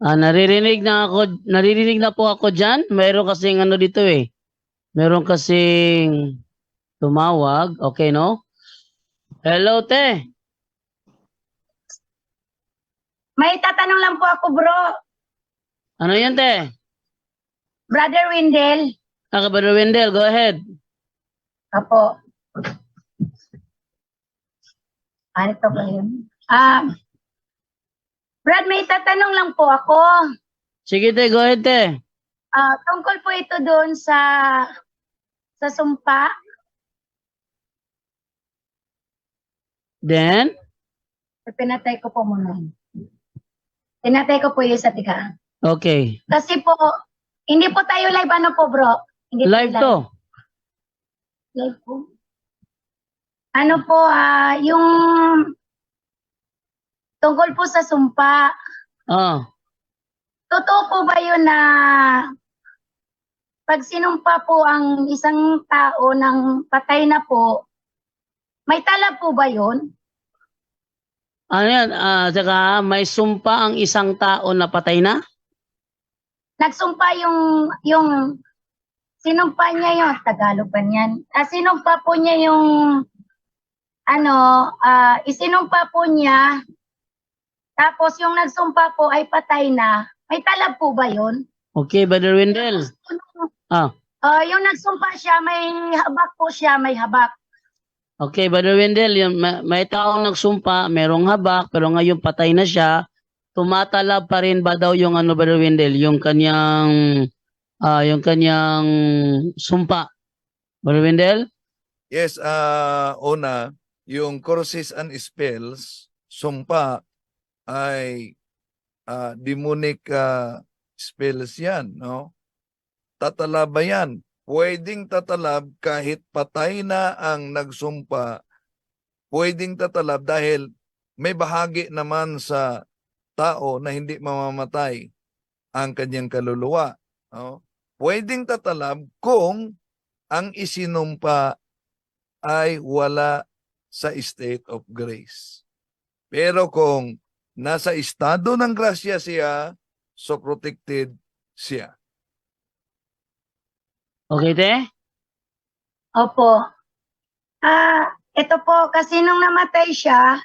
Naririnig na po ako dyan. Mayroon kasing ano dito eh. Meron kasing tumawag. Okay, no? Hello, te. May tatanong lang po ako, bro. Ano yan, te? Brother Windel. Brother Wendell, go ahead. Apo. Ano to ba yun? Brad, may tatanong lang po ako. Sige, te. Go ahead, te. Tungkol po ito doon sa sumpa. Then? Pinatay ko po muna. Pinatay ko po yung sa tika. Okay. Kasi po, hindi po tayo live ano po, bro? Hindi Live to. Live po. Ano po, yung tungkol po sa sumpa. Totoo po ba yun na pag sinumpa po ang isang tao ng patay na po, may tala po ba yun? Ano yan? Saka may sumpa ang isang tao na patay na? Nagsumpa yung sinumpa niya yung Tagalog ba niyan? Sinumpa po niya yung isinumpa po niya, tapos yung nagsumpa po ay patay na. May talab po ba yun? Okay, Brother Wendell. Yung nagsumpa siya, may habak po siya, may habak. Okay, Brother Wendell, yung may taong nagsumpa, merong habak, pero ngayon patay na siya. Tumatalab pa rin ba daw yung ano, Brother Wendell, yung kanyang sumpa? Brother Wendell? Yes, una, yung curses and spells, sumpa ay demonic spells yan, no? Tatalab ba yan? Pwedeng tatalab kahit patay na ang nagsumpa. Pwedeng tatalab dahil may bahagi naman sa tao na hindi mamamatay ang kanyang kaluluwa. No? Pwedeng tatalab kung ang isinumpa ay wala sa state of grace. Pero kung nasa estado ng grasya siya, so protected siya. Okay, te? Opo. Ito po, kasi nung namatay siya,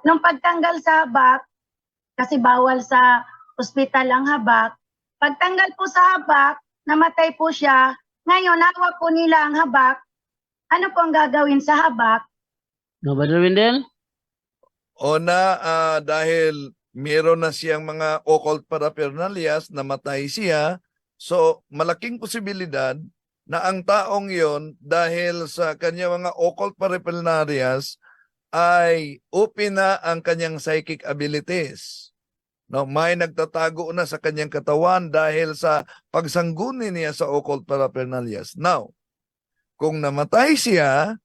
nung pagtanggal sa habak, kasi bawal sa ospital ang habak, pagtanggal po sa habak, namatay po siya. Ngayon, nakuha po nila ang habak. Ano po ang gagawin sa habak? No, Brother Wendell? Una, dahil meron na siyang mga occult paraphernalias, namatay siya, so malaking posibilidad na ang taong yon dahil sa kanyang mga occult paraphernalias ay open na ang kanyang psychic abilities. No, may nagtatago na sa kanyang katawan dahil sa pagsangguni niya sa occult paraphernalias. Now, kung namatay siya,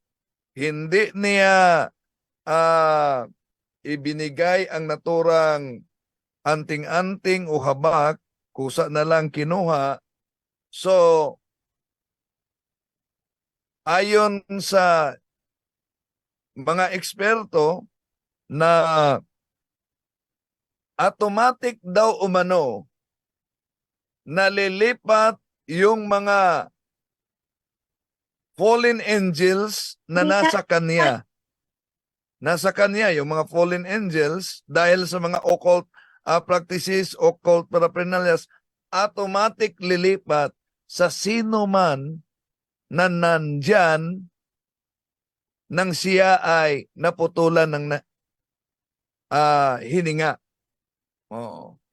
hindi niya ibinigay ang naturang anting-anting o habak, kusa na lang kinuha. So, ayon sa mga eksperto na automatic daw umano nalilipat yung mga fallen angels na nasa kanya. Nasa kanya yung mga fallen angels dahil sa mga occult practices, occult paraphernalias, automatic lilipat sa sino man na nandyan nang siya ay naputulan ng hininga.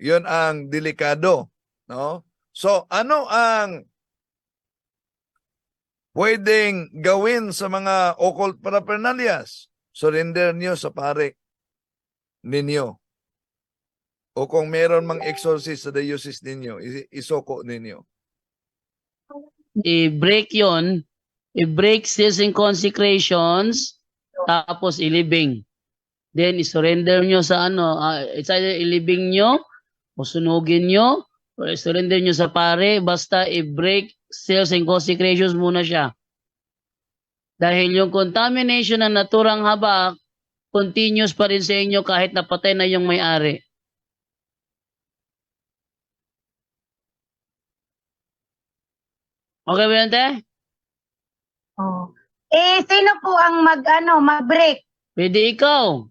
Yun ang delikado. No? So, ano ang pwedeng gawin sa mga occult paraphernalias? Surrender niyo sa pare ninyo. O kung meron mang exorcist sa diocese ninyo, isoko ninyo. I-break yun. I-break seals and consecrations, tapos ilibing. Then, i-surrender nyo sa it's either ilibing nyo, o sunugin nyo, or i-surrender nyo sa pare, basta i-break seals and consecrations muna siya. Dahil yung contamination ng naturang habak, continuous pa rin sa inyo kahit napatay na yung may-ari. Okay ba yun, te? Oh. Sino po ang mag-break? Pwede ikaw.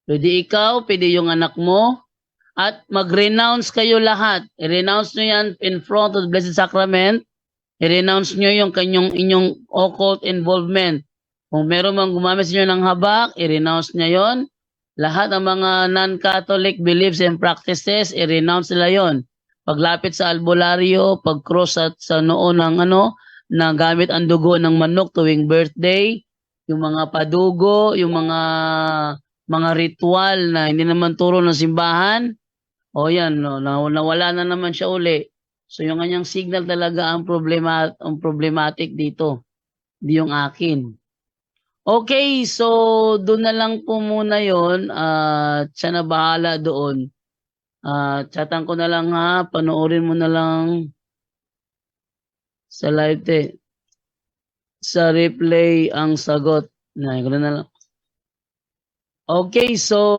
Pwede ikaw, pwede yung anak mo. At mag-renounce kayo lahat. I-renounce nyo yan in front of the Blessed Sacrament. I-renounce nyo yung inyong occult involvement. Kung meron mang gumamit sa inyo ng habak, i-renounce nyo yon. Lahat ng mga non-Catholic beliefs and practices, i-renounce nila yon. Paglapit sa albularyo, pag-cross sa noo ng na gamit ang dugo ng manok tuwing birthday, yung mga padugo, yung mga ritual na hindi naman turo ng simbahan, o yan, no, nawala na naman siya uli. So yung kanyang signal talaga ang problematic dito, hindi yung akin. Okay, so doon na lang po muna yon. Siya na bahala doon. Chatan ko na lang ha, panoorin mo na lang sa live sa replay ang sagot. Na lang. Okay, so